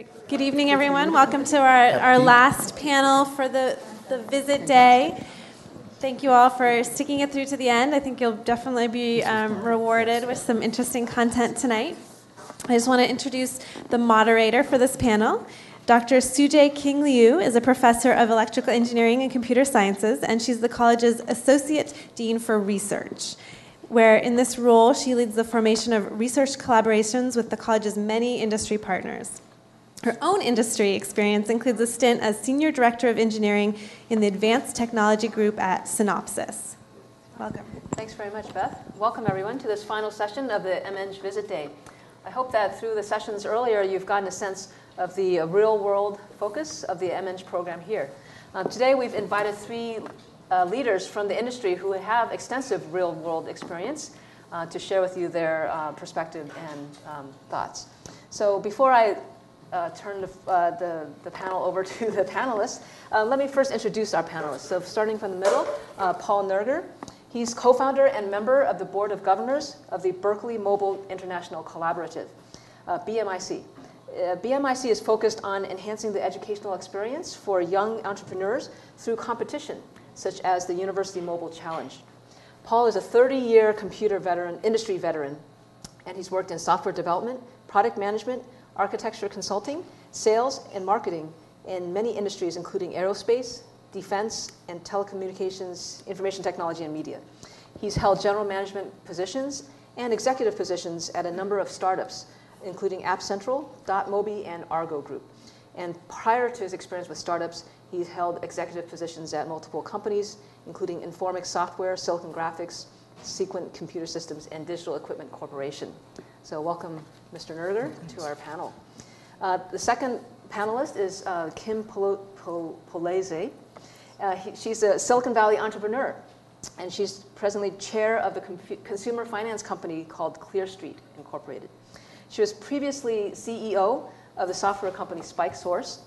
Right. Good evening, everyone. Welcome to our last panel for the visit day. Thank you all for sticking it through to the end. I think you'll definitely be rewarded with some interesting content tonight. I just want to introduce the moderator for this panel. Dr. Sujay King Liu is a professor of electrical engineering and computer sciences, and she's the college's associate dean for research, where in this role she leads the formation of research collaborations with the college's many industry partners. Her own industry experience includes a stint as Senior Director of Engineering in the Advanced Technology Group at Synopsys. Welcome. Thanks very much, Beth. Welcome, everyone, to this final session of the MEng Visit Day. I hope that through the sessions earlier, you've gotten a sense of the real-world focus of the MEng program here. Today, we've invited three leaders from the industry who have extensive real-world experience to share with you their perspective and thoughts. So before I turn the panel over to the panelists, let me first introduce our panelists. So starting from the middle, Paul Nerger. He's co-founder and member of the Board of Governors of the Berkeley Mobile International Collaborative, BMIC. BMIC is focused on enhancing the educational experience for young entrepreneurs through competition, such as the University Mobile Challenge. Paul is a 30-year computer industry veteran, and he's worked in software development, product management, architecture consulting, sales, and marketing in many industries, including aerospace, defense, and telecommunications, information technology, and media. He's held general management positions and executive positions at a number of startups, including App Central, Dotmobi, and Argo Group. And prior to his experience with startups, he's held executive positions at multiple companies, including Informix Software, Silicon Graphics, Sequent Computer Systems, and Digital Equipment Corporation. So welcome, Mr. Nerger, to our panel. The second panelist is Kim Polese. She's a Silicon Valley entrepreneur, and she's presently chair of the consumer finance company called ClearStreet Incorporated. She was previously CEO of the software company SpikeSource,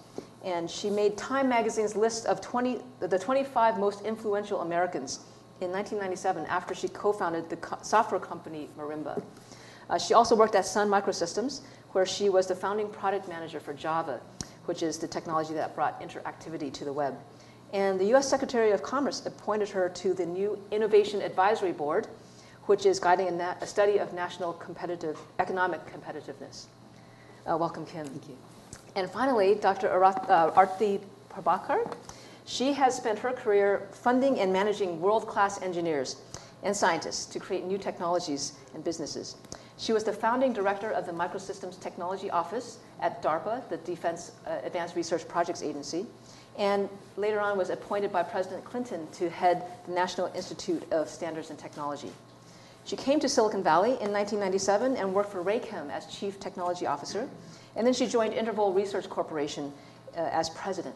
and she made Time Magazine's list of the 25 most influential Americans in 1997 after she co-founded the software company Marimba. She also worked at Sun Microsystems, where she was the founding product manager for Java, which is the technology that brought interactivity to the web. And the US Secretary of Commerce appointed her to the new Innovation Advisory Board, which is guiding a study of national economic competitiveness. Welcome, Kim. Thank you. And finally, Dr. Arti Prabhakar. She has spent her career funding and managing world-class engineers and scientists to create new technologies and businesses. She was the founding director of the Microsystems Technology Office at DARPA, the Defense Advanced Research Projects Agency, and later on was appointed by President Clinton to head the National Institute of Standards and Technology. She came to Silicon Valley in 1997 and worked for Raychem as Chief Technology Officer, and then she joined Interval Research Corporation as president.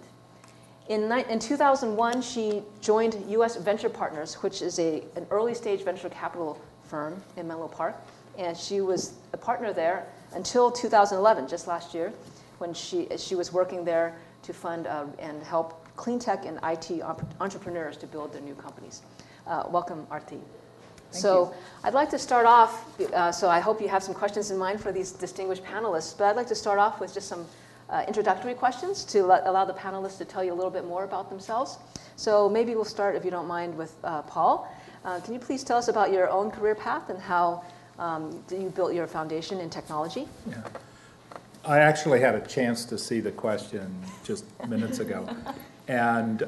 In 2001, she joined US Venture Partners, which is an early stage venture capital firm in Menlo Park, and she was a partner there until 2011, just last year, when she was working there to fund and help clean tech and IT entrepreneurs to build their new companies. Welcome, Arti. Thank you. I'd like to start off, so I hope you have some questions in mind for these distinguished panelists, but I'd like to start off with just some introductory questions to allow the panelists to tell you a little bit more about themselves. So maybe we'll start, if you don't mind, with Paul. Can you please tell us about your own career path and how you built your foundation in technology? Yeah. I actually had a chance to see the question just minutes ago, and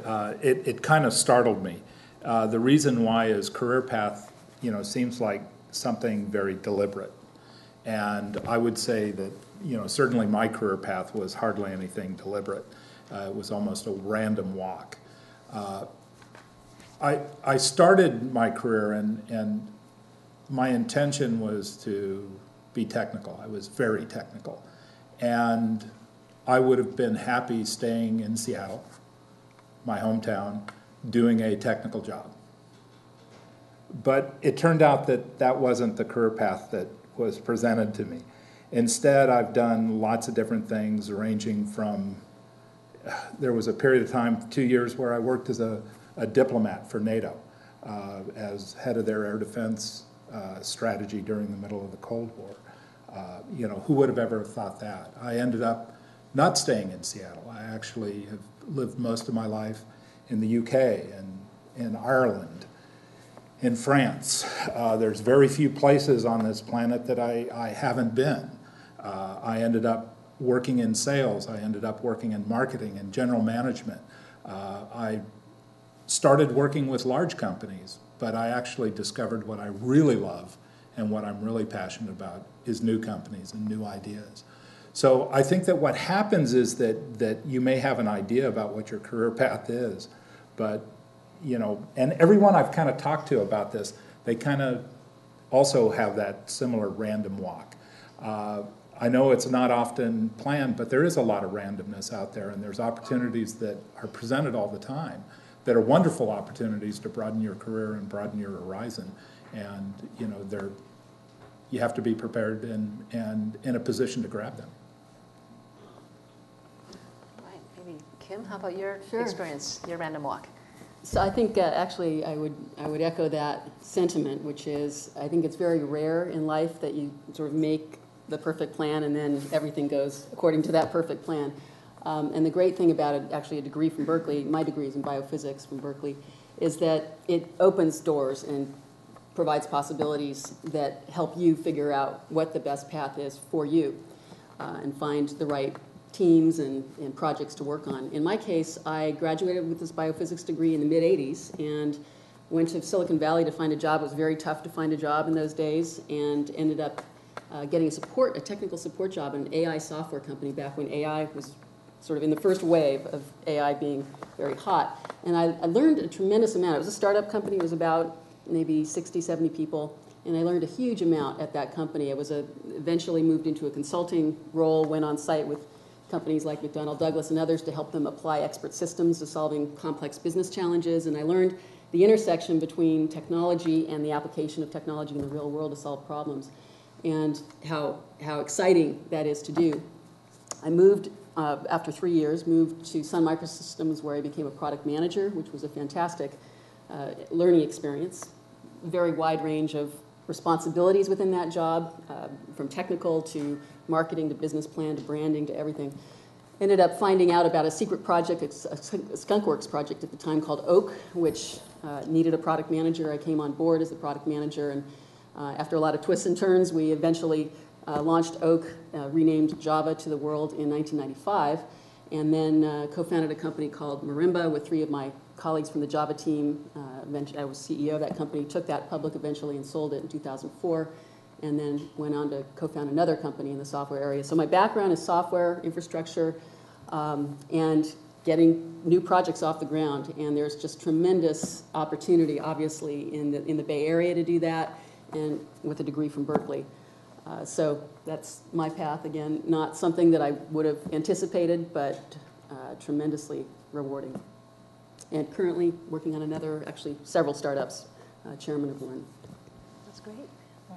it kind of startled me. The reason why is career path, seems like something very deliberate, and I would say that, certainly my career path was hardly anything deliberate. It was almost a random walk. I started my career, and my intention was to be technical. I was very technical. And I would have been happy staying in Seattle, my hometown, doing a technical job. But it turned out that that wasn't the career path that was presented to me. Instead, I've done lots of different things, ranging from, there was a period of time, 2 years, where I worked as a diplomat for NATO, as head of their air defense strategy during the middle of the Cold War. Who would have ever thought that? I ended up not staying in Seattle. I actually have lived most of my life in the UK and in Ireland, in France. There's very few places on this planet that I haven't been. I ended up working in sales. I ended up working in marketing and general management. I started working with large companies, but I actually discovered what I really love and what I'm really passionate about is new companies and new ideas. So I think that what happens is that you may have an idea about what your career path is, but and everyone I've kind of talked to about this, they kind of also have that similar random walk. I know it's not often planned, but there is a lot of randomness out there, and there's opportunities that are presented all the time that are wonderful opportunities to broaden your career and broaden your horizon. And you have to be prepared and in a position to grab them. Right. Maybe Kim, how about your experience, your random walk? So I think actually I would echo that sentiment, which is I think it's very rare in life that you sort of make the perfect plan and then everything goes according to that perfect plan. And the great thing about it, actually a degree from Berkeley, my degree is in biophysics from Berkeley, is that it opens doors and provides possibilities that help you figure out what the best path is for you and find the right teams and projects to work on. In my case, I graduated with this biophysics degree in the mid-'80s and went to Silicon Valley to find a job. It was very tough to find a job in those days, and ended up getting a technical support job in an AI software company back when AI was sort of in the first wave of AI being very hot. And I learned a tremendous amount. It was a startup company. It was about maybe 60, 70 people. And I learned a huge amount at that company. I was eventually moved into a consulting role, went on site with companies like McDonnell Douglas and others to help them apply expert systems to solving complex business challenges. And I learned the intersection between technology and the application of technology in the real world to solve problems, and how exciting that is to do. I moved, after 3 years, moved to Sun Microsystems, where I became a product manager, which was a fantastic learning experience. Very wide range of responsibilities within that job, from technical to marketing to business plan to branding to everything. Ended up finding out about a secret project, it's a skunkworks project at the time called Oak, which needed a product manager. I came on board as the product manager, and after a lot of twists and turns, we eventually launched Oak, renamed Java to the world in 1995, and then co-founded a company called Marimba with 3 of my colleagues from the Java team. I was CEO of that company, took that public eventually and sold it in 2004, and then went on to co-found another company in the software area. So my background is software, infrastructure, and getting new projects off the ground. And there's just tremendous opportunity, obviously, in the Bay Area to do that, and with a degree from Berkeley. So that's my path. Again, not something that I would have anticipated, but tremendously rewarding. And currently working on actually several startups, chairman of one. That's great.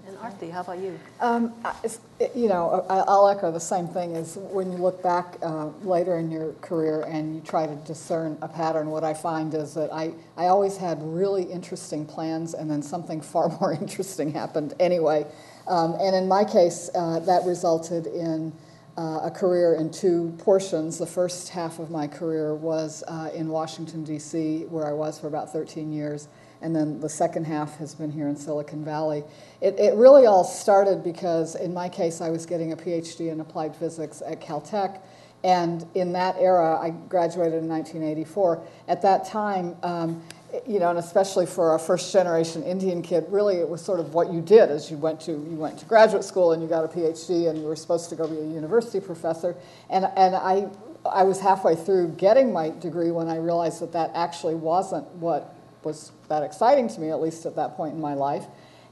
And Arthi, how about you? I'll echo the same thing. Is when you look back later in your career and you try to discern a pattern, what I find is that I always had really interesting plans, and then something far more interesting happened anyway. And in my case, that resulted in a career in 2 portions. The first half of my career was in Washington, D.C., where I was for about 13 years. And then the second half has been here in Silicon Valley. It really all started because, in my case, I was getting a PhD in applied physics at Caltech. And in that era, I graduated in 1984. At that time, and especially for a first-generation Indian kid, really it was sort of what you did as you went to graduate school and you got a PhD and you were supposed to go be a university professor. And I was halfway through getting my degree when I realized that actually wasn't what was that exciting to me, at least at that point in my life.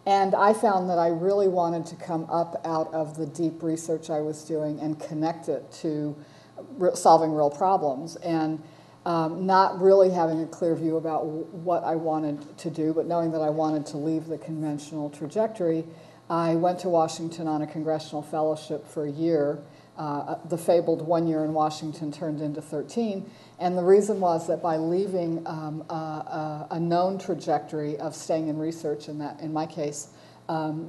And I found that I really wanted to come up out of the deep research I was doing and connect it to solving real problems. And not really having a clear view about what I wanted to do, but knowing that I wanted to leave the conventional trajectory, I went to Washington on a congressional fellowship for a year. The fabled 1 year in Washington turned into 13. And the reason was that by leaving a known trajectory of staying in research, in my case,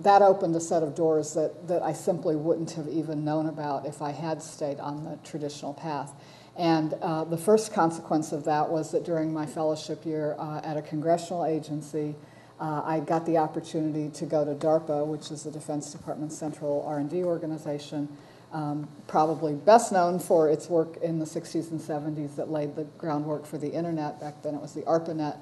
that opened a set of doors that I simply wouldn't have even known about if I had stayed on the traditional path. And the first consequence of that was that during my fellowship year at a congressional agency, I got the opportunity to go to DARPA, which is the Defense Department's central R&D organization, probably best known for its work in the 60s and 70s that laid the groundwork for the internet. Back then it was the ARPANET.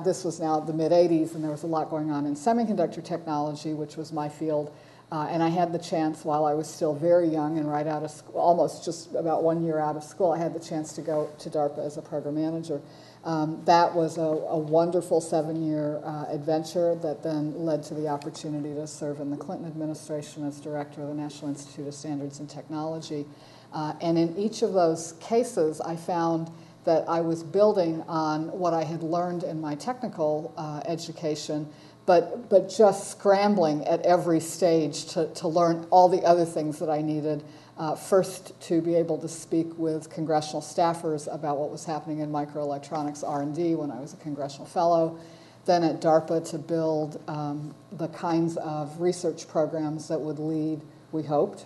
This was now the mid-'80s, and there was a lot going on in semiconductor technology, which was my field. And I had the chance, while I was still very young and right out of school, almost just about 1 year out of school, I had the chance to go to DARPA as a program manager. That was a wonderful 7-year adventure that then led to the opportunity to serve in the Clinton administration as director of the National Institute of Standards and Technology. And in each of those cases, I found that I was building on what I had learned in my technical education, but just scrambling at every stage to learn all the other things that I needed. First, to be able to speak with congressional staffers about what was happening in microelectronics R&D when I was a congressional fellow. Then at DARPA to build the kinds of research programs that would lead, we hoped,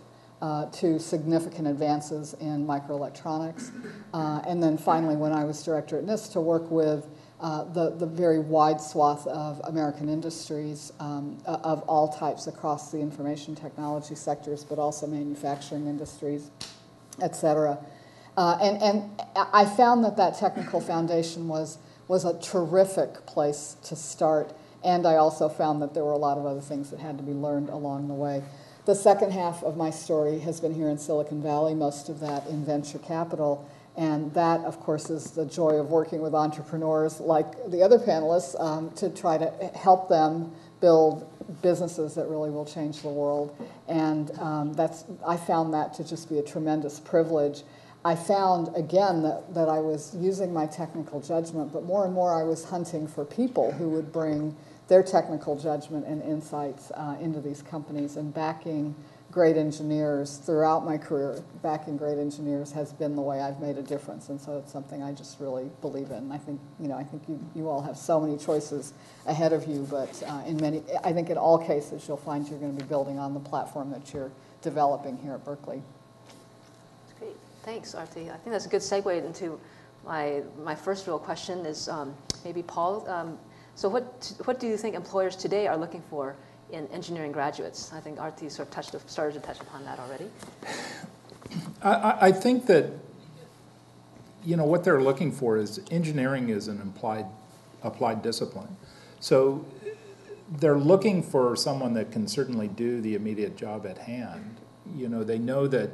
to significant advances in microelectronics. And then finally, when I was director at NIST, to work with the very wide swath of American industries of all types across the information technology sectors, but also manufacturing industries, et cetera. And I found that technical foundation was a terrific place to start, and I also found that there were a lot of other things that had to be learned along the way. The second half of my story has been here in Silicon Valley, most of that in venture capital. And that, of course, is the joy of working with entrepreneurs like the other panelists to try to help them build businesses that really will change the world. And I found that to just be a tremendous privilege. I found, again, that I was using my technical judgment, but more and more I was hunting for people who would bring their technical judgment and insights into these companies, and backing great engineers throughout my career. Backing great engineers has been the way I've made a difference, and so it's something I just really believe in. I think you all have so many choices ahead of you, but I think in all cases you'll find you're going to be building on the platform that you're developing here at Berkeley. That's great. Thanks, Arti. I think that's a good segue into my first real question is maybe Paul. So what do you think employers today are looking for in engineering graduates? I think Arti sort of started to touch upon that already. I think that what they're looking for is engineering is an applied discipline. So they're looking for someone that can certainly do the immediate job at hand. They know that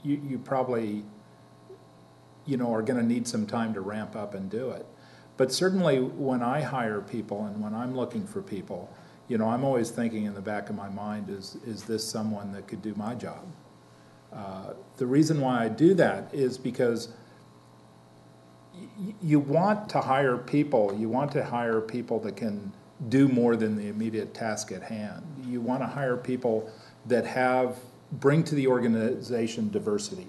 you probably are going to need some time to ramp up and do it. But certainly when I hire people and when I'm looking for people, I'm always thinking in the back of my mind, is this someone that could do my job? The reason why I do that is because you want to hire people that can do more than the immediate task at hand. You want to hire people that bring to the organization diversity,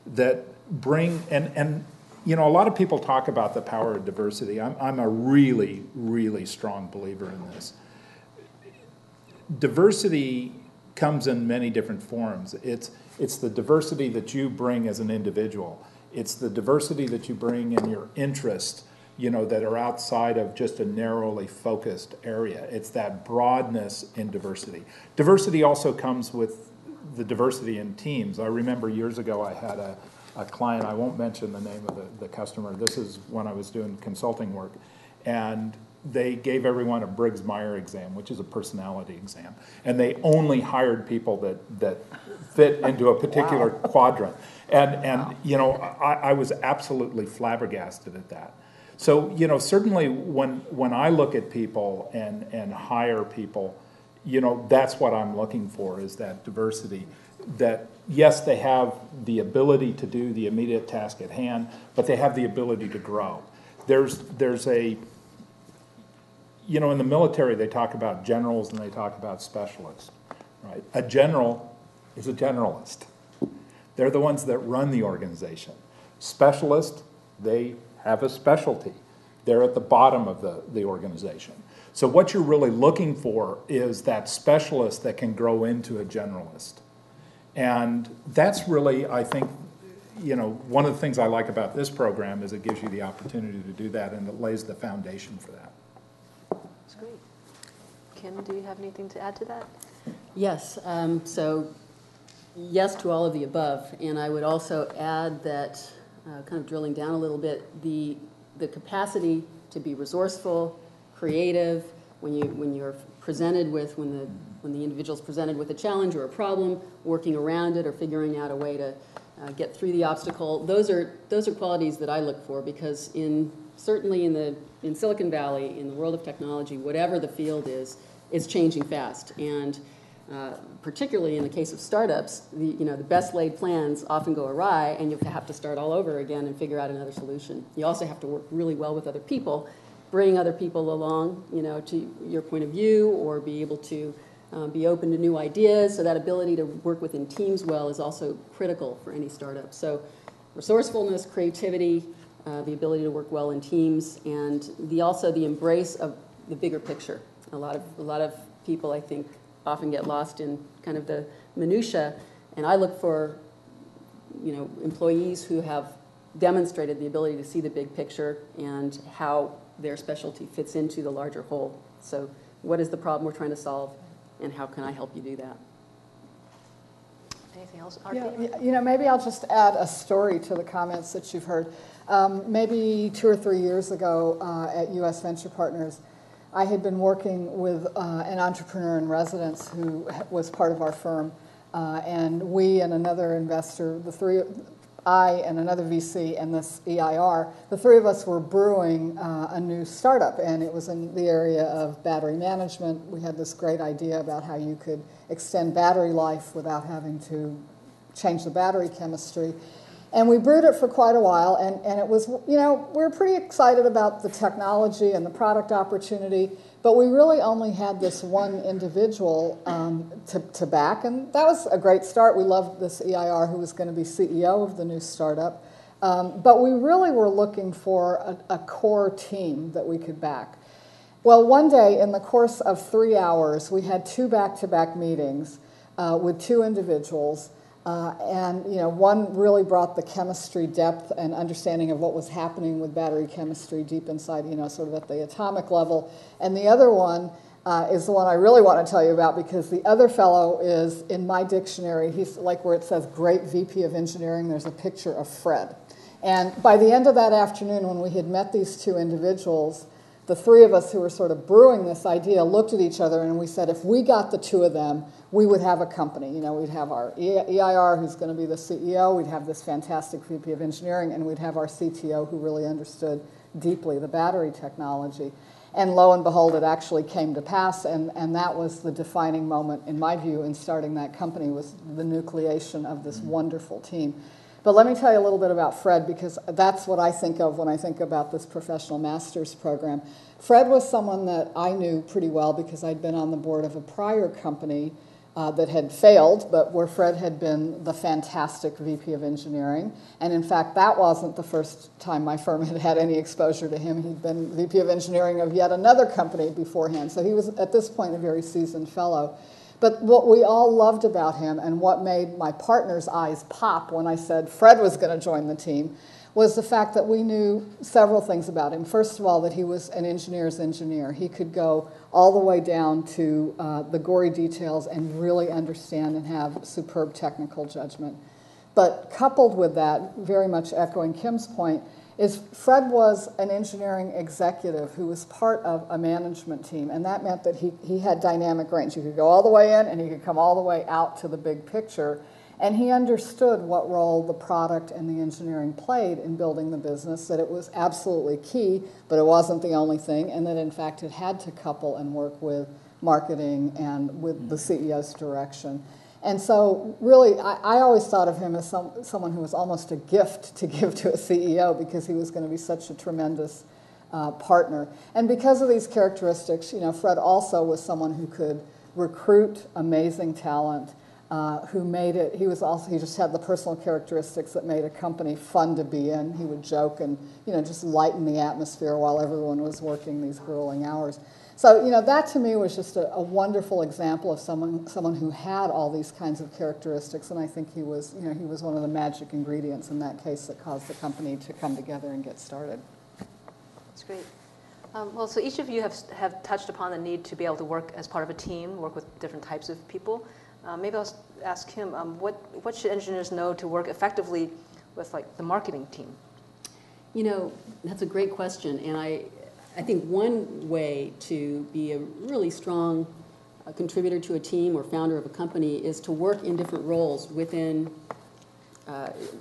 that bring, and a lot of people talk about the power of diversity. I'm a really, really strong believer in this. Diversity comes in many different forms. It's the diversity that you bring as an individual. It's the diversity that you bring in your interests, that are outside of just a narrowly focused area. It's that broadness in diversity. Diversity also comes with the diversity in teams. I remember years ago I had a client, I won't mention the name of the customer. This is when I was doing consulting work. And they gave everyone a Briggs-Meyer exam, which is a personality exam. And they only hired people that fit into a particular quadrant. And I was absolutely flabbergasted at that. So, certainly when I look at people and hire people, that's what I'm looking for, is that diversity. That, yes, they have the ability to do the immediate task at hand, but they have the ability to grow. There's in the military they talk about generals and they talk about specialists, right? A general is a generalist. They're the ones that run the organization. Specialists, they have a specialty. They're at the bottom of the organization. So what you're really looking for is that specialist that can grow into a generalist. And that's really, I think, one of the things I like about this program is it gives you the opportunity to do that, and it lays the foundation for that. That's great. Kim, do you have anything to add to that? Yes, so yes to all of the above, and I would also add that, kind of drilling down a little bit, the capacity to be resourceful, creative, when you're presented with, when the individual's presented with a challenge or a problem, working around it or figuring out a way to get through the obstacle. Those are qualities that I look for, because certainly in Silicon Valley, in the world of technology, whatever the field is, it's changing fast. And particularly in the case of startups, the best laid plans often go awry, and you have to start all over again and figure out another solution. You also have to work really well with other people, bring other people along, to your point of view, or be able to be open to new ideas. So that ability to work within teams well is also critical for any startup. So resourcefulness, creativity, the ability to work well in teams, and also the embrace of the bigger picture. A lot of people, I think, often get lost in kind of the minutia, and I look for employees who have demonstrated the ability to see the big picture and how their specialty fits into the larger whole. So what is the problem we're trying to solve, and how can I help you do that? Anything else? Yeah, maybe I'll just add a story to the comments that you've heard. Maybe 2 or 3 years ago at U.S. Venture Partners, I had been working with an entrepreneur in residence who was part of our firm, and we and another investor, I and another VC and this EIR, the three of us were brewing a new startup, and it was in the area of battery management. We had this great idea about how you could extend battery life without having to change the battery chemistry. And we brewed it for quite a while, and it was, we were pretty excited about the technology and the product opportunity, but we really only had this one individual to back, and that was a great start. We loved this EIR who was going to be CEO of the new startup, but we really were looking for a core team that we could back. Well, one day in the course of 3 hours, we had 2 back-to-back meetings with 2 individuals. And one really brought the chemistry depth and understanding of what was happening with battery chemistry deep inside, sort of at the atomic level. And the other one is the one I really want to tell you about, because the other fellow is, in my dictionary, he's like where it says great VP of engineering, there's a picture of Fred. And by the end of that afternoon, when we had met these 2 individuals, the 3 of us who were sort of brewing this idea looked at each other and we said, if we got the 2 of them, we would have a company. We'd have our EIR, who's going to be the CEO, we'd have this fantastic VP of engineering, and we'd have our CTO, who really understood deeply the battery technology. And lo and behold, it actually came to pass, and that was the defining moment, in my view, in starting that company, was the nucleation of this wonderful team. But let me tell you a little bit about Fred, because that's what I think of when I think about this professional master's program. Fred was someone that I knew pretty well because I'd been on the board of a prior company that had failed, but where Fred had been the fantastic VP of engineering. And in fact, that wasn't the first time my firm had had any exposure to him. He'd been VP of engineering of yet another company beforehand. So he was, at this point, a very seasoned fellow. But what we all loved about him, and what made my partner's eyes pop when I said Fred was going to join the team, was the fact that we knew several things about him. First of all, that he was an engineer's engineer. He could go all the way down to the gory details and really understand and have superb technical judgment. But coupled with that, very much echoing Kim's point, is Fred was an engineering executive who was part of a management team, and that meant that he had dynamic range. He could go all the way in, and he could come all the way out to the big picture, and he understood what role the product and the engineering played in building the business, that it was absolutely key, but it wasn't the only thing, and that in fact it had to couple and work with marketing and with the CEO's direction. And so really, I always thought of him as someone who was almost a gift to give to a CEO, because he was going to be such a tremendous partner. And because of these characteristics, Fred also was someone who could recruit amazing talent, who made it, he just had the personal characteristics that made a company fun to be in. He would joke and, just lighten the atmosphere while everyone was working these grueling hours. So, that to me was just a wonderful example of someone who had all these kinds of characteristics, and I think he was one of the magic ingredients in that case that caused the company to come together and get started. That's great. Well, so each of you have touched upon the need to be able to work as part of a team, work with different types of people. Maybe I'll ask him, what should engineers know to work effectively with the marketing team? That's a great question, and I think one way to be a really strong contributor to a team or founder of a company is to work in different roles within,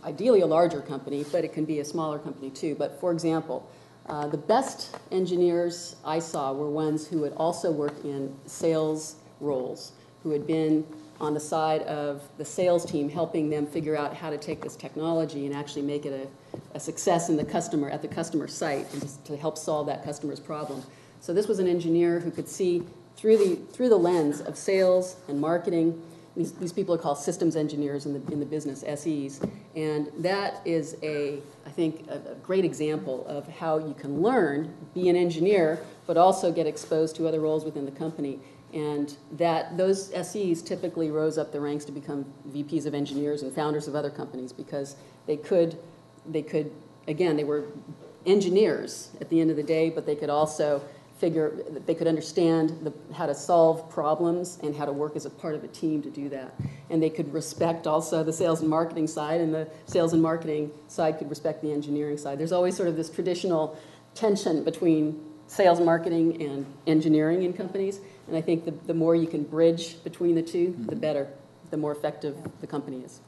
ideally a larger company, but it can be a smaller company too. But for example, the best engineers I saw were ones who had also worked in sales roles, who had been on the side of the sales team, helping them figure out how to take this technology and actually make it a success at the customer site, and just to help solve that customer's problem. So this was an engineer who could see through the lens of sales and marketing. These people are called systems engineers in the business, SEs, and that is I think a great example of how you can learn, be an engineer, but also get exposed to other roles within the company. And those SEs typically rose up the ranks to become VPs of engineers and founders of other companies, because they could, again, they were engineers at the end of the day, but they could also they could understand how to solve problems and how to work as a part of a team to do that. And they could respect also the sales and marketing side, and the sales and marketing side could respect the engineering side. There's always sort of this traditional tension between sales, marketing, and engineering in companies. And I think the more you can bridge between the two, the better, the more effective the company is.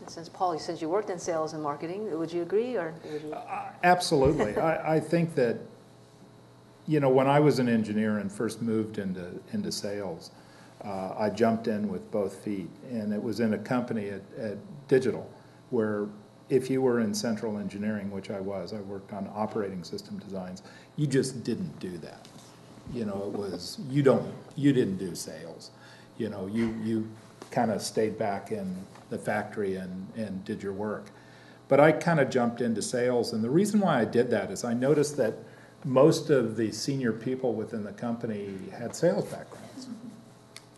And since Paul, since you worked in sales and marketing, would you agree, or would you? Absolutely. I think that, when I was an engineer and first moved into sales, I jumped in with both feet, and it was in a company at Digital, where if you were in central engineering, which I worked on operating system designs, you just didn't do that. It was, you didn't do sales. You kind of stayed back in the factory and did your work. But I kind of jumped into sales, and the reason why I did that is I noticed that most of the senior people within the company had sales backgrounds.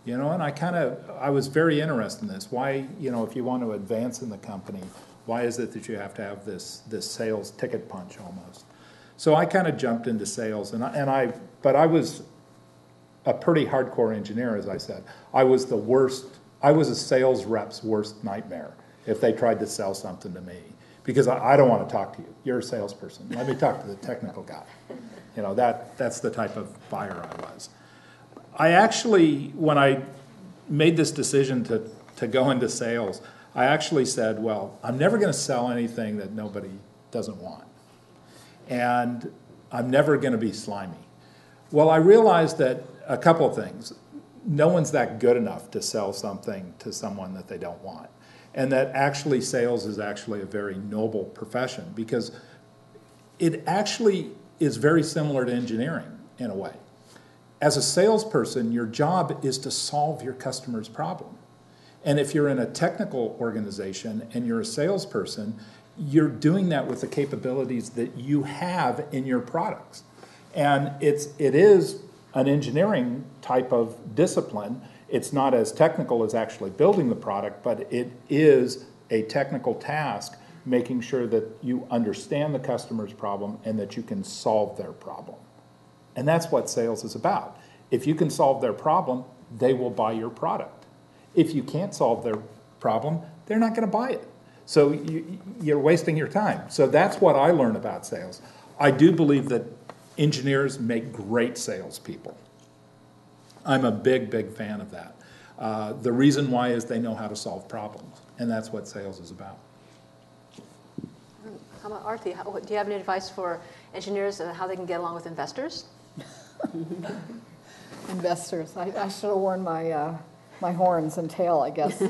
And I was very interested in this. Why, if you want to advance in the company, why is it that you have to have this sales ticket punch almost? So I kind of jumped into sales, but I was a pretty hardcore engineer, as I said. I was the worst. I was a sales rep's worst nightmare if they tried to sell something to me, because I don't want to talk to you. You're a salesperson. Let me talk to the technical guy. That's the type of buyer I was. I actually, when I made this decision to go into sales, I actually said, well, I'm never going to sell anything that nobody doesn't want. And I'm never going to be slimy. Well, I realized that a couple of things. No one's that good enough to sell something to someone that they don't want. And that actually sales is actually a very noble profession, because it actually is very similar to engineering in a way. As a salesperson, your job is to solve your customer's problem. And if you're in a technical organization and you're a salesperson, you're doing that with the capabilities that you have in your products. And it is an engineering type of discipline. It's not as technical as actually building the product, but it is a technical task, making sure that you understand the customer's problem and that you can solve their problem. And that's what sales is about. If you can solve their problem, they will buy your product. If you can't solve their problem, they're not going to buy it. So you're wasting your time. So that's what I learned about sales. I do believe that engineers make great salespeople. I'm a big, big fan of that. The reason why is they know how to solve problems, and that's what sales is about. How about Arti? Do you have any advice for engineers on how they can get along with investors? Investors. I should have worn my horns and tail, I guess.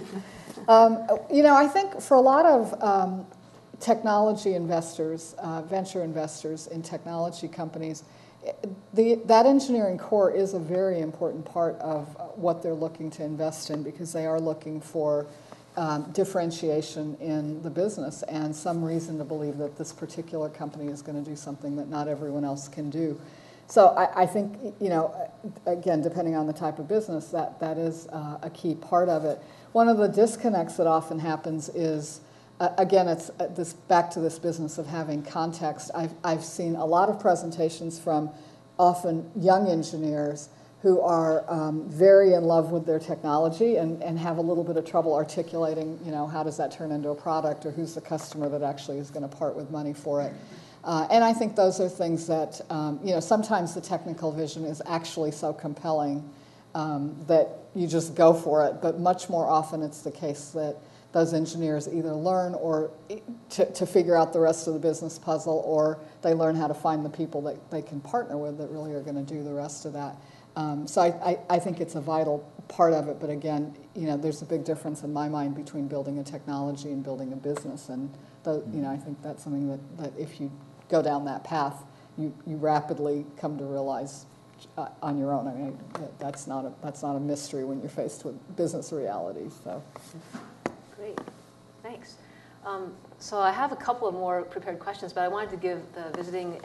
I think for a lot of technology investors, venture investors in technology companies, that engineering core is a very important part of what they're looking to invest in, because they are looking for differentiation in the business and some reason to believe that this particular company is going to do something that not everyone else can do. So I think, again, depending on the type of business, that is a key part of it. One of the disconnects that often happens is, again, it's back to this business of having context. I've seen a lot of presentations from often young engineers who are very in love with their technology and have a little bit of trouble articulating, how does that turn into a product, or who's the customer that actually is going to part with money for it. And I think those are things that, sometimes the technical vision is actually so compelling that you just go for it. But much more often it's the case that those engineers either learn or to figure out the rest of the business puzzle, or they learn how to find the people that they can partner with that really are going to do the rest of that. So I think it's a vital part of it. But again, there's a big difference in my mind between building a technology and building a business. And I think that's something that if you go down that path, you rapidly come to realize on your own. I mean, that's not a mystery when you're faced with business realities. So. Great, thanks. So I have a couple of more prepared questions, but I wanted to give the visiting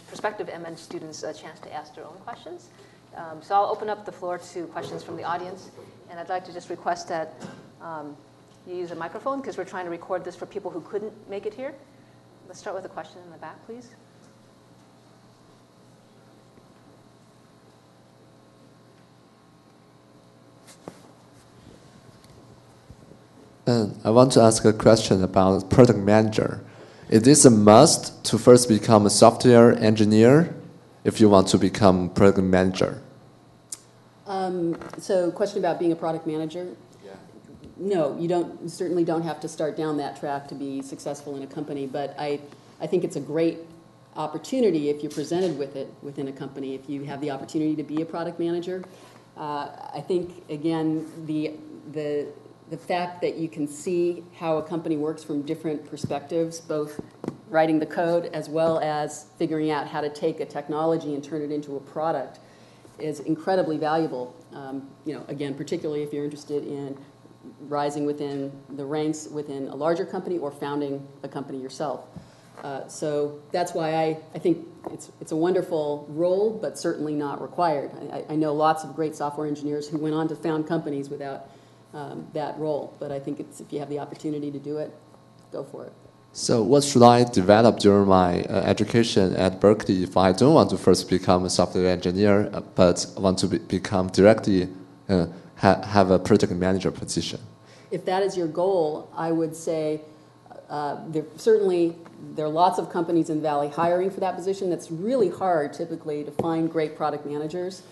prospective MEng students a chance to ask their own questions. So I'll open up the floor to questions from the audience, and I'd like to just request that you use a microphone because we're trying to record this for people who couldn't make it here. Let's start with a question in the back, please. I want to ask a question about product manager. Is this a must to first become a software engineer if you want to become product manager? So question about being a product manager? Yeah. No, you certainly don't have to start down that track to be successful in a company, but I think it's a great opportunity if you're presented with it within a company, if you have the opportunity to be a product manager. I think, again, the fact that you can see how a company works from different perspectives, both writing the code as well as figuring out how to take a technology and turn it into a product, is incredibly valuable. Again, particularly if you're interested in rising within the ranks within a larger company or founding a company yourself. So that's why I think it's a wonderful role, but certainly not required. I know lots of great software engineers who went on to found companies without that role, but I think if you have the opportunity to do it, go for it. So what should I develop during my education at Berkeley if I don't want to first become a software engineer, but want to become directly have a project manager position? If that is your goal, I would say there are lots of companies in the Valley hiring for that position. That's really hard typically to find great product managers.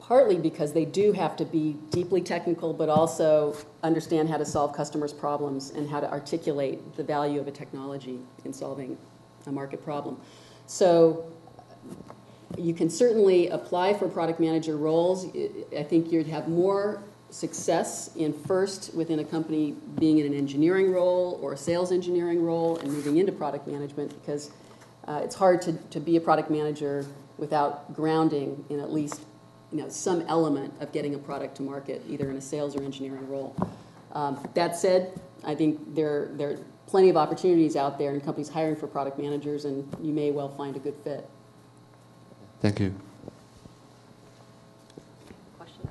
Partly because they do have to be deeply technical, but also understand how to solve customers' problems and how to articulate the value of a technology in solving a market problem. So you can certainly apply for product manager roles. I think you'd have more success in first within a company being in an engineering role or a sales engineering role and moving into product management, because it's hard to be a product manager without grounding in at least some element of getting a product to market, either in a sales or engineering role. That said, I think there are plenty of opportunities out there in companies hiring for product managers, and you may well find a good fit. Thank you. Question?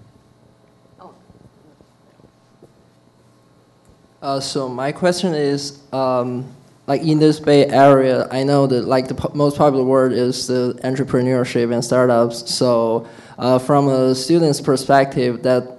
So my question is, like in this Bay Area, I know that like the most popular word is the entrepreneurship and startups. So from a student's perspective, that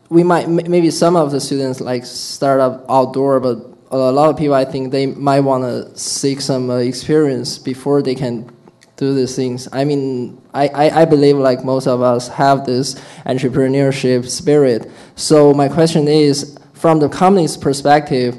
we might maybe some of the students like start up outdoor, but a lot of people I think they might want to seek some experience before they can do these things. I mean, I believe like most of us have this entrepreneurship spirit. So my question is, from the company's perspective,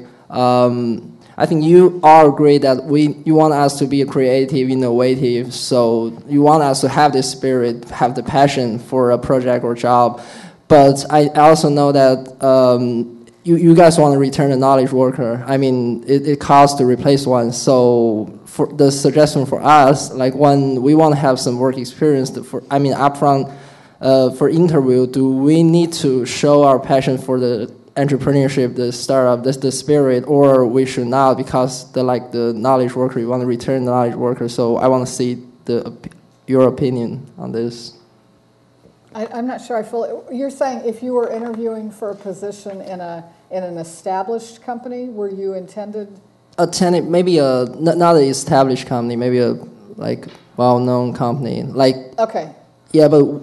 I think you all agree that you want us to be creative, innovative, so you want us to have this spirit, have the passion for a project or job. But I also know that you guys want to return a knowledge worker. I mean, it costs to replace one. So for the suggestion for us, like when we want to have some work experience, upfront for interview, do we need to show our passion for the entrepreneurship, the startup, that's the spirit, or we should not because the knowledge worker, we want to return the knowledge worker. So I want to see your opinion on this. I'm not sure I fully. You're saying if you were interviewing for a position in an established company, were you intended? Attending maybe not an established company, maybe a well-known company. Okay. Yeah, but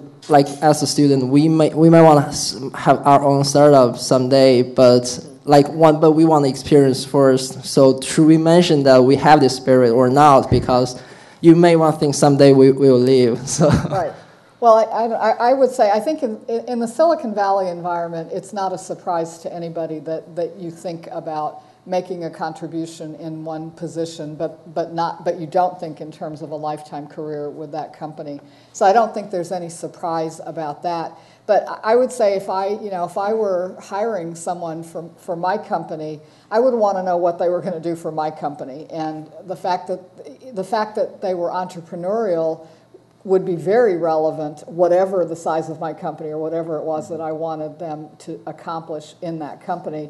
as a student, we might want to have our own startup someday, but we want to experience first. So should we mention that we have this spirit or not? Because you may want to think someday we will leave. So. Right. Well, I would say, I think in the Silicon Valley environment, it's not a surprise to anybody that you think about making a contribution in one position, but you don't think in terms of a lifetime career with that company. So I don't think there's any surprise about that. But I would say if I were hiring someone for my company, I would want to know what they were going to do for my company, and the fact that they were entrepreneurial would be very relevant, whatever the size of my company or whatever it was that I wanted them to accomplish in that company.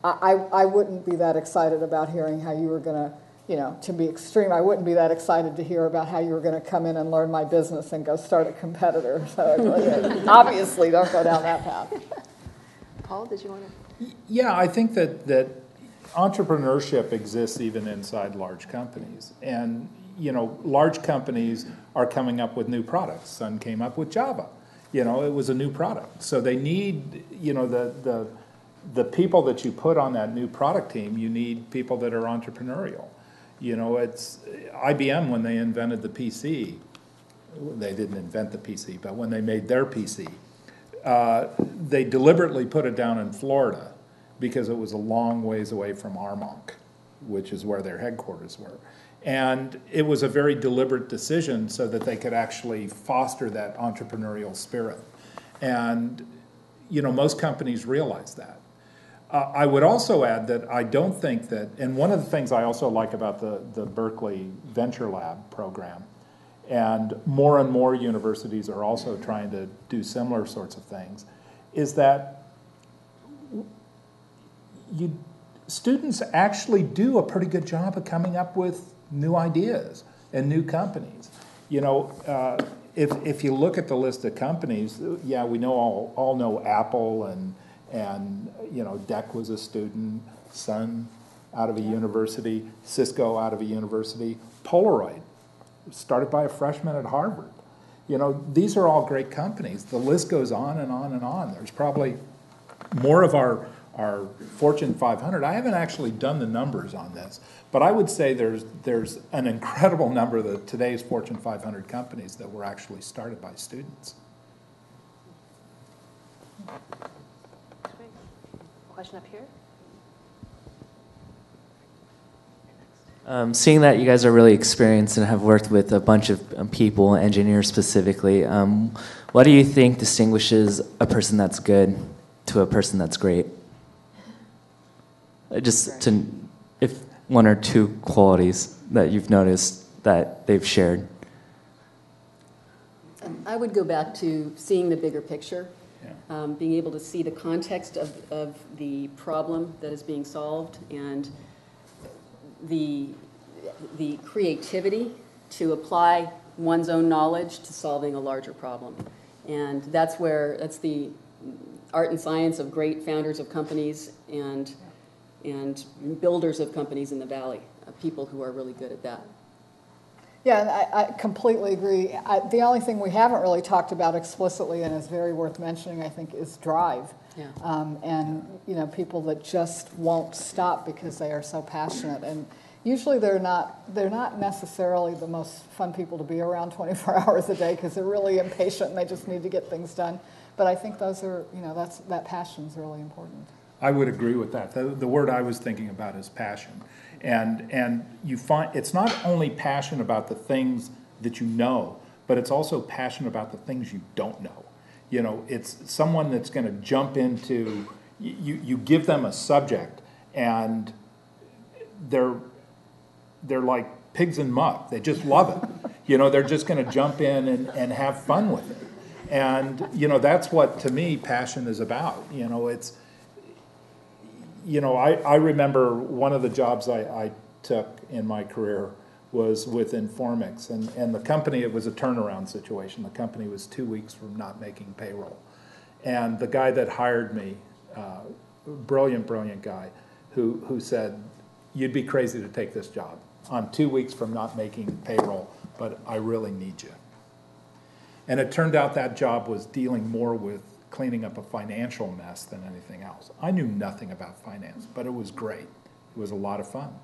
I wouldn't be that excited about hearing how you were going to, to be extreme, I wouldn't be that excited to hear about how you were going to come in and learn my business and go start a competitor. So obviously don't go down that path. Paul, did you want to? Yeah, I think that entrepreneurship exists even inside large companies. And large companies are coming up with new products. Sun came up with Java. It was a new product. So they need, the people that you put on that new product team, you need people that are entrepreneurial. It's IBM, when they invented the PC, they didn't invent the PC, but when they made their PC, they deliberately put it down in Florida because it was a long ways away from Armonk, which is where their headquarters were. And it was a very deliberate decision so that they could actually foster that entrepreneurial spirit. And, most companies realize that. I would also add that I don't think that, and one of the things I also like about the Berkeley Venture Lab program, and more universities are also trying to do similar sorts of things, is that students actually do a pretty good job of coming up with new ideas and new companies. If you look at the list of companies, yeah, we know all know Apple and DEC was a student, Sun out of a university, Cisco out of a university, Polaroid started by a freshman at Harvard. These are all great companies. The list goes on and on and on. There's probably more of our Fortune 500. I haven't actually done the numbers on this, but I would say there's an incredible number of today's Fortune 500 companies that were actually started by students. Question up here. Seeing that you guys are really experienced and have worked with a bunch of people, engineers specifically, what do you think distinguishes a person that's good to a person that's great? If one or two qualities that you've noticed that they've shared. I would go back to seeing the bigger picture, Yeah. Being able to see the context of the problem that is being solved, and the creativity to apply one's own knowledge to solving a larger problem. And that's the art and science of great founders of companies and builders of companies in the Valley, people who are really good at that. Yeah, and I completely agree. The only thing we haven't really talked about explicitly, and is very worth mentioning, I think, is drive. Yeah. And people that just won't stop because they are so passionate. And usually they're not necessarily the most fun people to be around 24 hours a day because they're really impatient and they just need to get things done. But I think those are, that passion is really important. I would agree with that. The word I was thinking about is passion. And you find it's not only passion about the things that you know, but it's also passion about the things you don't know. It's someone that's going to jump into, you give them a subject and they're like pigs in muck. They just love it. They're just going to jump in and have fun with it. And, that's what, to me, passion is about. you know, I remember one of the jobs I took in my career was with Informix, and the company, it was a turnaround situation. The company was 2 weeks from not making payroll. And the guy that hired me, brilliant guy, who said, you'd be crazy to take this job. I'm 2 weeks from not making payroll, but I really need you. And it turned out that job was dealing more with cleaning up a financial mess than anything else. I knew nothing about finance, but it was great. It was a lot of fun.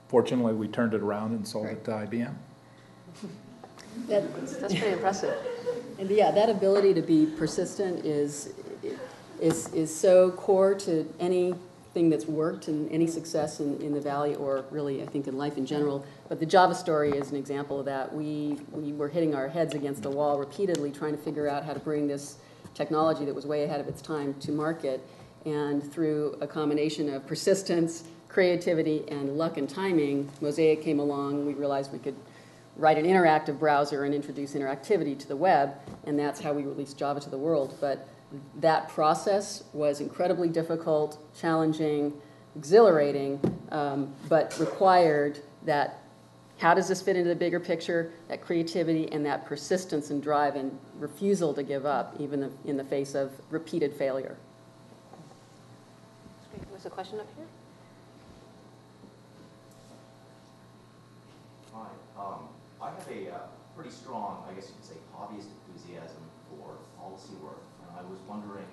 Fortunately, we turned it around and sold it to IBM. That's pretty impressive. And yeah, that ability to be persistent is so core to anything that's worked and any success in the Valley, or really I think in life in general. But the Java story is an example of that. We were hitting our heads against a wall repeatedly trying to figure out how to bring this technology that was way ahead of its time to market. And through a combination of persistence, creativity, and luck and timing, Mosaic came along. We realized we could write an interactive browser and introduce interactivity to the web, and that's how we released Java to the world. But that process was incredibly difficult, challenging, exhilarating, but required that how does this fit into the bigger picture, that creativity and that persistence and drive and refusal to give up, even in the face of repeated failure. There's a question up here. Hi. I have a pretty strong, I guess you could say, hobbyist enthusiasm for policy work. And I was wondering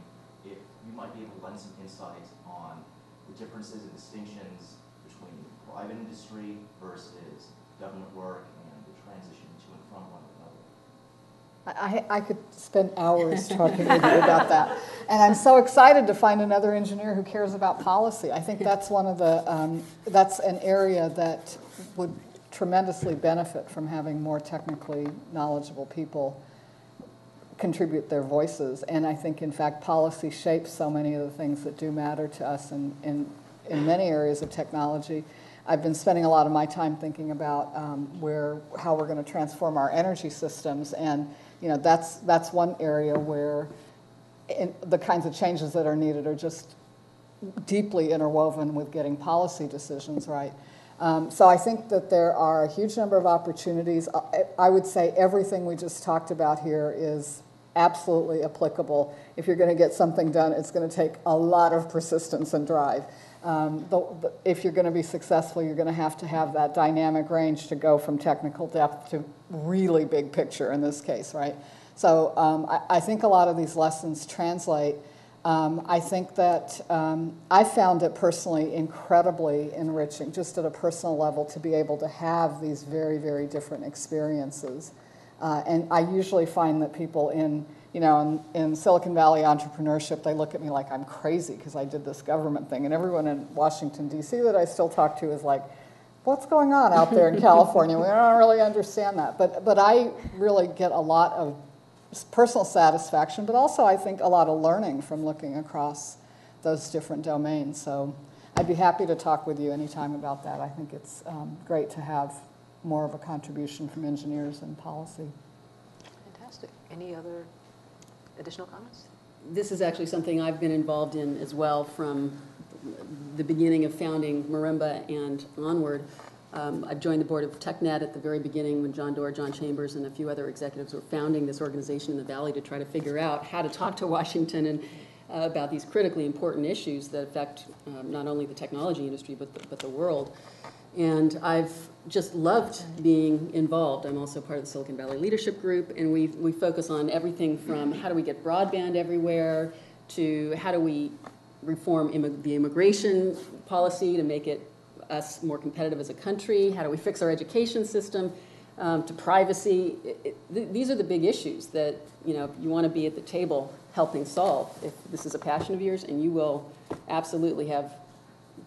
if you might be able to lend some insight on the differences and distinctions between private industry versus government work and the transition to and from one another. I could spend hours talking with you about that. And I'm so excited to find another engineer who cares about policy. I think that's one of the, that's an area that would tremendously benefit from having more technically knowledgeable people contribute their voices. And I think, in fact, policy shapes so many of the things that do matter to us in many areas of technology. I've been spending a lot of my time thinking about how we're going to transform our energy systems, and that's one area where the kinds of changes that are needed are just deeply interwoven with getting policy decisions right. So I think that there are a huge number of opportunities. I would say everything we just talked about here is absolutely applicable. If you're going to get something done, it's going to take a lot of persistence and drive. If you're going to be successful, you're going to have that dynamic range to go from technical depth to really big picture in this case, right? So I think a lot of these lessons translate. I think that I found it personally incredibly enriching, just at a personal level, to be able to have these very, very different experiences. And I usually find that people in Silicon Valley entrepreneurship, they look at me like I'm crazy because I did this government thing. And everyone in Washington, D.C. that I still talk to is like, what's going on out there in California? We don't really understand that. But I really get a lot of personal satisfaction, but also I think a lot of learning from looking across those different domains. So I'd be happy to talk with you anytime about that. I think it's great to have more of a contribution from engineers and policy. Fantastic. Any other additional comments? This is actually something I've been involved in as well from the beginning of founding Marimba and onward. I've joined the board of TechNet at the very beginning when John Doerr, John Chambers, and a few other executives were founding this organization in the Valley to try to figure out how to talk to Washington and about these critically important issues that affect not only the technology industry but the world. And I've just loved being involved. I'm also part of the Silicon Valley Leadership Group, and we focus on everything from how do we get broadband everywhere to how do we reform the immigration policy to make us more competitive as a country, how do we fix our education system, to privacy. These are the big issues that you want to be at the table helping solve. If this is a passion of yours, and you will absolutely have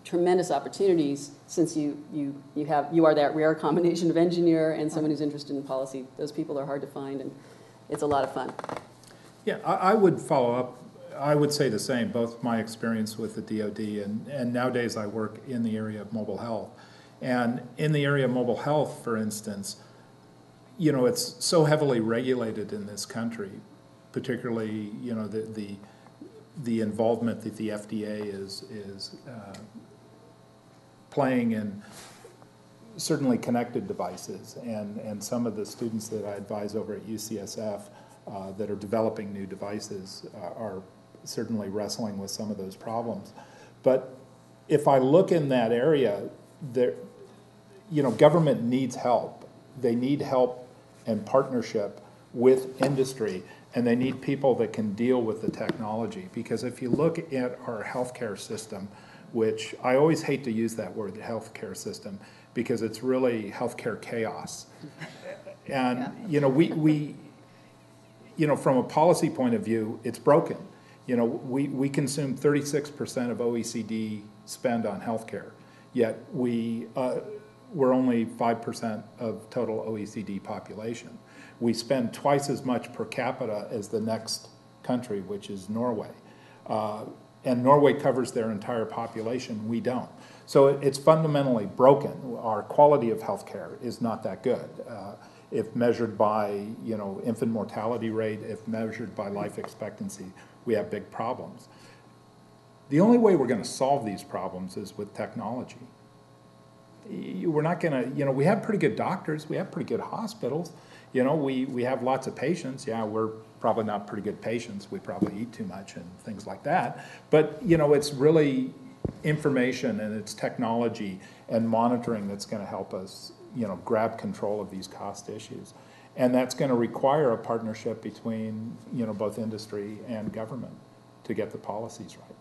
tremendous opportunities since you are that rare combination of engineer and someone who's interested in policy. Those people are hard to find, and it's a lot of fun. Yeah, I would follow up. I would say the same, both my experience with the DoD and nowadays I work in the area of mobile health. And in the area of mobile health, for instance, it's so heavily regulated in this country, particularly, the the involvement that the FDA is playing in certainly connected devices, and some of the students that I advise over at UCSF that are developing new devices are certainly wrestling with some of those problems. But if I look in that area, there, government needs help. They need help and partnership with industry, and they need people that can deal with the technology. Because if you look at our healthcare system, which I always hate to use that word, the healthcare system, because it's really healthcare chaos. And, we from a policy point of view, it's broken. We consume 36% of OECD spend on healthcare, yet we're only 5% of total OECD population. We spend twice as much per capita as the next country, which is Norway. And Norway covers their entire population, we don't. So it's fundamentally broken. Our quality of healthcare is not that good. If measured by, infant mortality rate, if measured by life expectancy, we have big problems. The only way we're going to solve these problems is with technology. We're not going to, we have pretty good doctors, we have pretty good hospitals, we have lots of patients. Yeah, we're probably not pretty good patients. We probably eat too much and things like that. But, it's really information and it's technology and monitoring that's going to help us, grab control of these cost issues. And that's going to require a partnership between, both industry and government to get the policies right.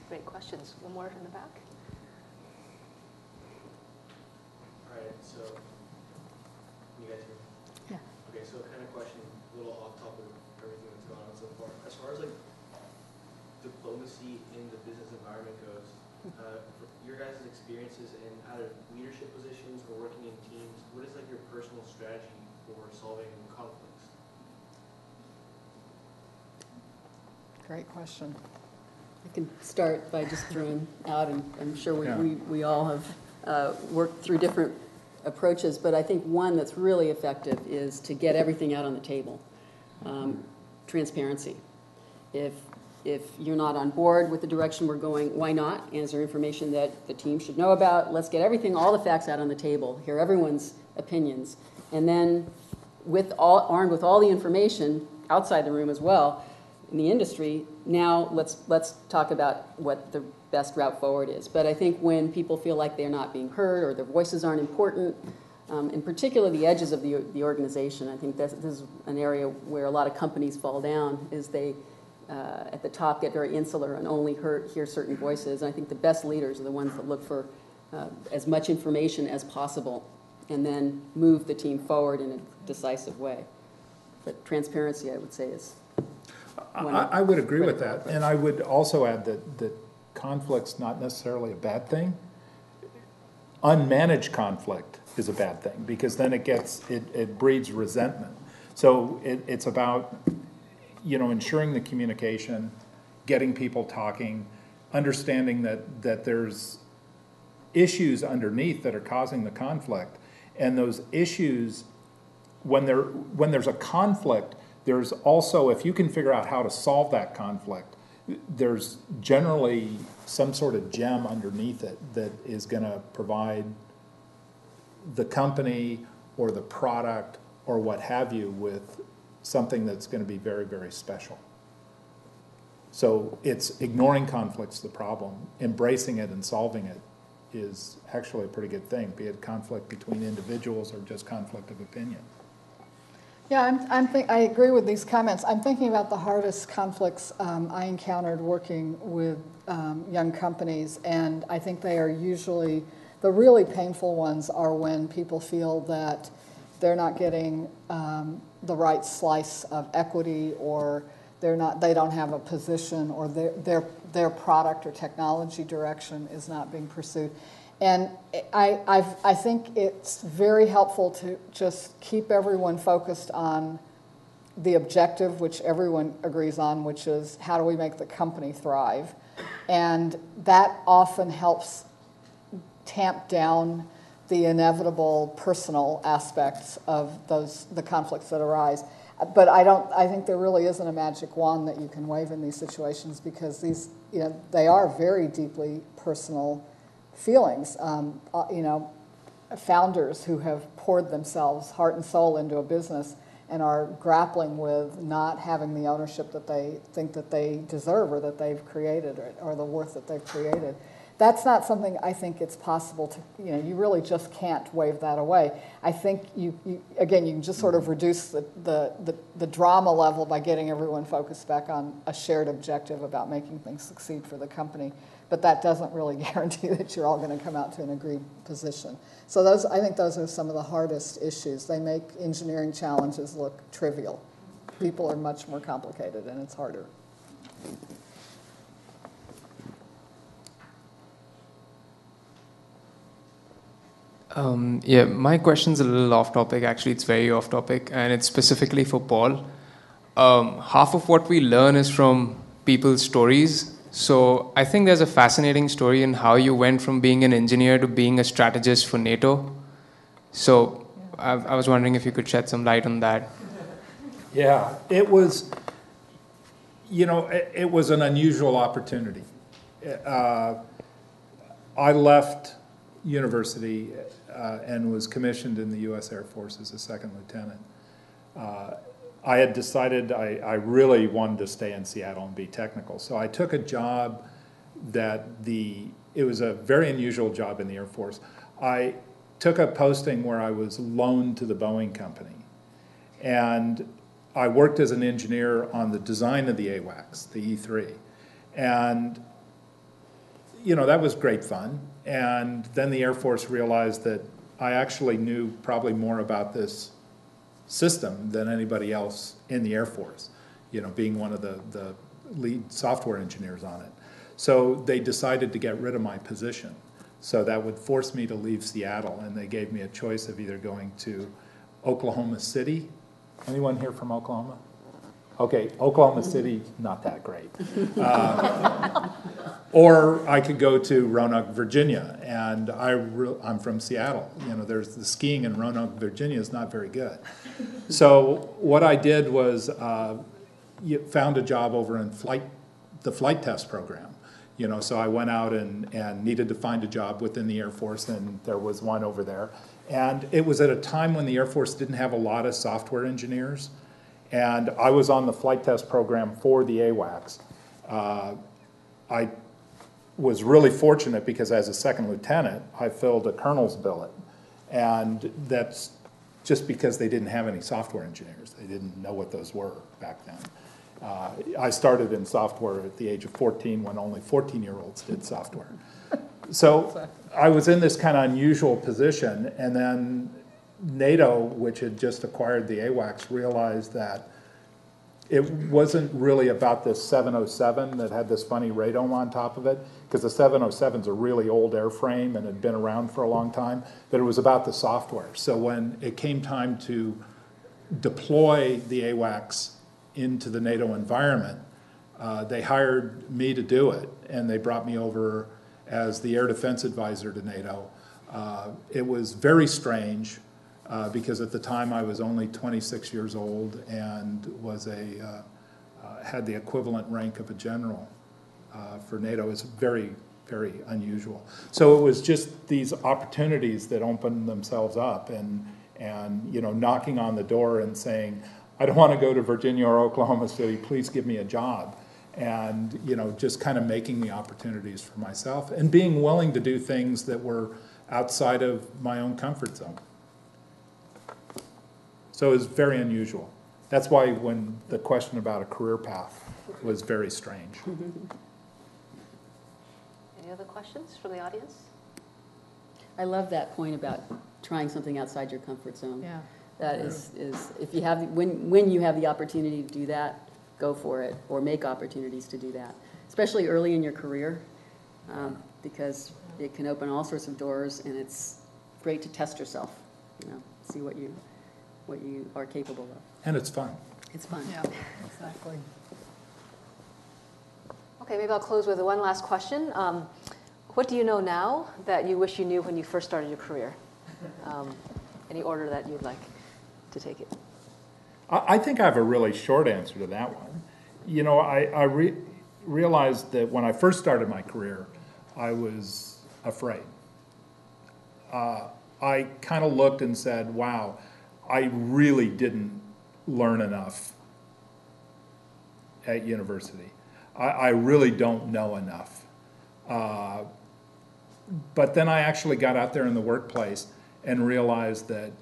Great questions. One more in the back. All right, so can you guys hear me? Yeah. Okay, so kind of question, a little off topic of everything that's gone on so far. As far as like diplomacy in the business environment goes, for your guys' experiences in either leadership positions or working in teams, what is like your personal strategy for solving conflicts? Great question. I can start by just throwing out, and I'm sure we all have worked through different approaches, but I think one that's really effective is to get everything out on the table. Transparency. If you're not on board with the direction we're going, why not? And is there information that the team should know about? Let's get everything, all the facts out on the table, hear everyone's opinions, and then armed with all the information outside the room as well, in the industry, now let's talk about what the best route forward is. But I think when people feel like they're not being heard or their voices aren't important, in particular the edges of the organization, I think this is an area where a lot of companies fall down, is they at the top get very insular and only hear certain voices. And I think the best leaders are the ones that look for as much information as possible and then move the team forward in a decisive way. But transparency, I would say, is I would agree with that. And I would also add that conflict's not necessarily a bad thing. Unmanaged conflict is a bad thing because then it breeds resentment. So it's about, ensuring the communication, getting people talking, understanding that there's issues underneath that are causing the conflict. And those issues, when there's a conflict, there's also, if you can figure out how to solve that conflict, there's generally some sort of gem underneath it that is going to provide the company or the product or what have you with something that's going to be very, very special. So it's ignoring conflict's the problem. Embracing it and solving it is actually a pretty good thing, be it conflict between individuals or just conflict of opinion. Yeah, I agree with these comments. I'm thinking about the hardest conflicts I encountered working with young companies, and I think they are usually, the really painful ones are when people feel that they're not getting the right slice of equity, or they don't have a position, or their product or technology direction is not being pursued. And I think it's very helpful to just keep everyone focused on the objective, which everyone agrees on, which is how do we make the company thrive? And that often helps tamp down the inevitable personal aspects of the conflicts that arise. But I think there really isn't a magic wand that you can wave in these situations, because these, they are very deeply personal feelings. Founders who have poured themselves heart and soul into a business and are grappling with not having the ownership that they think that they deserve or that they've created, or the worth that they've created. That's not something I think it's possible to, you really just can't wave that away. I think you can just sort of reduce the drama level by getting everyone focused back on a shared objective about making things succeed for the company. But that doesn't really guarantee that you're all going to come out to an agreed position. So I think those are some of the hardest issues. They make engineering challenges look trivial. People are much more complicated, and it's harder. Yeah, my question's a little off topic. Actually, it's very off topic, and it's specifically for Paul. Half of what we learn is from people's stories. So I think there's a fascinating story in how you went from being an engineer to being a strategist for NATO. So I was wondering if you could shed some light on that. Yeah, it was, it was an unusual opportunity. I left university and was commissioned in the U.S. Air Force as a second lieutenant. I had decided I really wanted to stay in Seattle and be technical. So I took a job it was a very unusual job in the Air Force. I took a posting where I was loaned to the Boeing company. And I worked as an engineer on the design of the AWACS, the E3. And, that was great fun. And then the Air Force realized that I actually knew probably more about this system than anybody else in the Air Force, being one of the lead software engineers on it. So they decided to get rid of my position. So that would force me to leave Seattle, and they gave me a choice of either going to Oklahoma City. Anyone here from Oklahoma? Okay, Oklahoma City, not that great. Or I could go to Roanoke, Virginia, and I'm from Seattle. There's the skiing in Roanoke, Virginia is not very good. So what I did was found a job over in the flight test program. So I went out and needed to find a job within the Air Force, and there was one over there. And it was at a time when the Air Force didn't have a lot of software engineers. And I was on the flight test program for the AWACS. I was really fortunate because as a second lieutenant, I filled a colonel's billet. And that's just because they didn't have any software engineers. They didn't know what those were back then. I started in software at the age of 14 when only 14-year-olds did software. So I was in this kind of unusual position, and then NATO, which had just acquired the AWACS, realized that it wasn't really about this 707 that had this funny radome on top of it, because the 707's a really old airframe and had been around for a long time, that it was about the software. So when it came time to deploy the AWACS into the NATO environment, they hired me to do it, and they brought me over as the air defense advisor to NATO. It was very strange because at the time I was only 26 years old and was had the equivalent rank of a general for NATO. It's very, very unusual. So it was just these opportunities that opened themselves up, and knocking on the door and saying, I don't want to go to Virginia or Oklahoma City, please give me a job. And, just kind of making the opportunities for myself and being willing to do things that were outside of my own comfort zone. So it was very unusual. That's why when the question about a career path was very strange. Any other questions from the audience? I love that point about trying something outside your comfort zone. Yeah. That is if you have when you have the opportunity to do that, go for it, or make opportunities to do that, especially early in your career, because it can open all sorts of doors, and it's great to test yourself, see what you are capable of. And it's fun. It's fun. Yeah, exactly. Okay, maybe I'll close with one last question. What do you know now that you wish you knew when you first started your career? Any order that you'd like to take it? I think I have a really short answer to that one. You know, I realized that when I first started my career, I was afraid. I kind of looked and said, wow, I really didn't learn enough at university. I really don't know enough. But then I actually got out there in the workplace and realized that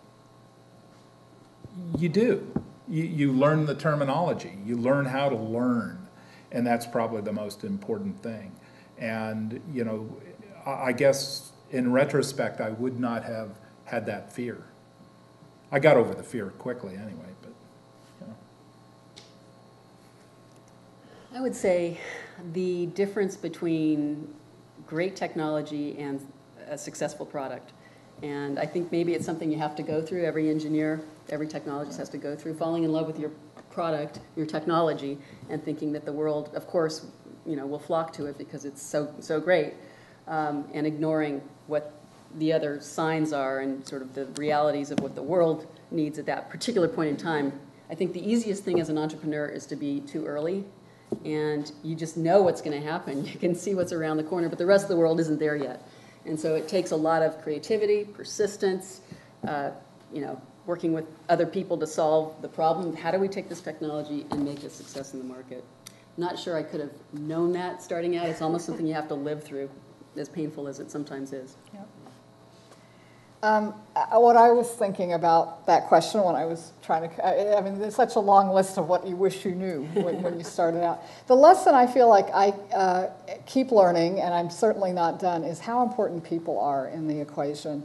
you do. You learn the terminology. You learn how to learn. And that's probably the most important thing. And, you know, I guess in retrospect, I would not have had that fear. I got over the fear quickly anyway, but, you know. I would say the difference between great technology and a successful product. And I think maybe it's something you have to go through. Every engineer, every technologist has to go through, falling in love with your product, your technology, and thinking that the world, of course, you know, will flock to it because it's so great, and ignoring what the other signs are and sort of the realities of what the world needs at that particular point in time. I think the easiest thing as an entrepreneur is to be too early, and you just know what's going to happen. You can see what's around the corner, but the rest of the world isn't there yet. And so it takes a lot of creativity, persistence, you know, working with other people to solve the problem. How do we take this technology and make it a success in the market? Not sure I could have known that starting out. It's almost something you have to live through, as painful as it sometimes is. Yep. What I was thinking about that question when I was trying to, I mean, there's such a long list of what you wish you knew when you started out. The lesson I feel like I keep learning, and I'm certainly not done, is how important people are in the equation.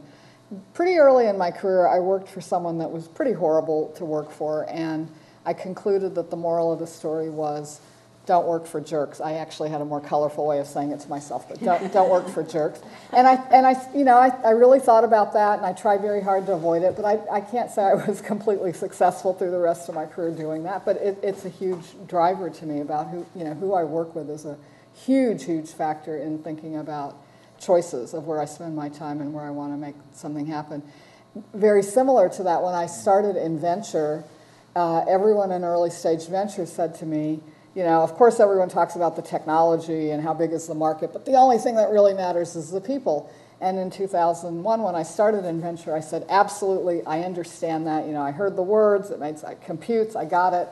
Pretty early in my career, I worked for someone that was pretty horrible to work for, and I concluded that the moral of the story was, don't work for jerks. I actually had a more colorful way of saying it to myself, but don't work for jerks. And I really thought about that, and I tried very hard to avoid it, but I can't say I was completely successful through the rest of my career doing that. But it's a huge driver to me about who I work with is a huge factor in thinking about choices of where I spend my time and where I want to make something happen. Very similar to that, when I started in venture, everyone in early stage venture said to me, you know, of course everyone talks about the technology and how big is the market, but the only thing that really matters is the people. And in 2001, when I started in venture, I said, absolutely, I understand that. You know, I heard the words, it computes, I got it.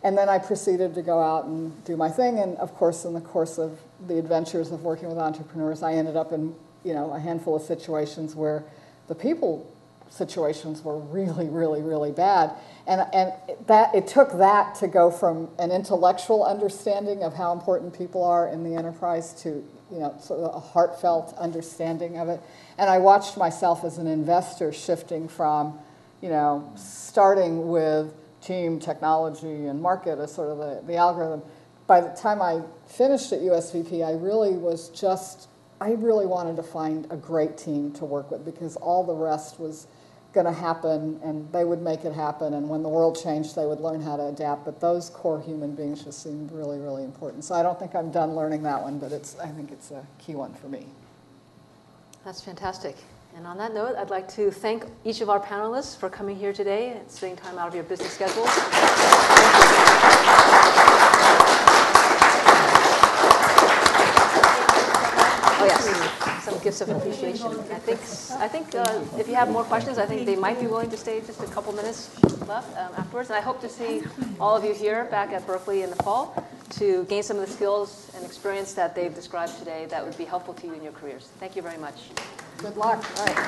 And then I proceeded to go out and do my thing. And of course, in the course of the adventures of working with entrepreneurs, I ended up in, you know, a handful of situations where the people situations were really bad. And it took that to go from an intellectual understanding of how important people are in the enterprise to, you know, sort of a heartfelt understanding of it. And I watched myself as an investor shifting from, you know, starting with team, technology, and market as sort of the algorithm. By the time I finished at USVP, I really wanted to find a great team to work with, because all the rest was going to happen, and they would make it happen, and when the world changed, they would learn how to adapt. But those core human beings just seemed really important. So I don't think I'm done learning that one, but I think it's a key one for me. That's fantastic. And on that note, I'd like to thank each of our panelists for coming here today and spending time out of your busy schedules. Oh yes, some gifts of appreciation. I think if you have more questions, I think they might be willing to stay just a couple minutes left afterwards. And I hope to see all of you here back at Berkeley in the fall to gain some of the skills and experience that they've described today that would be helpful to you in your careers. Thank you very much. Good luck. All right.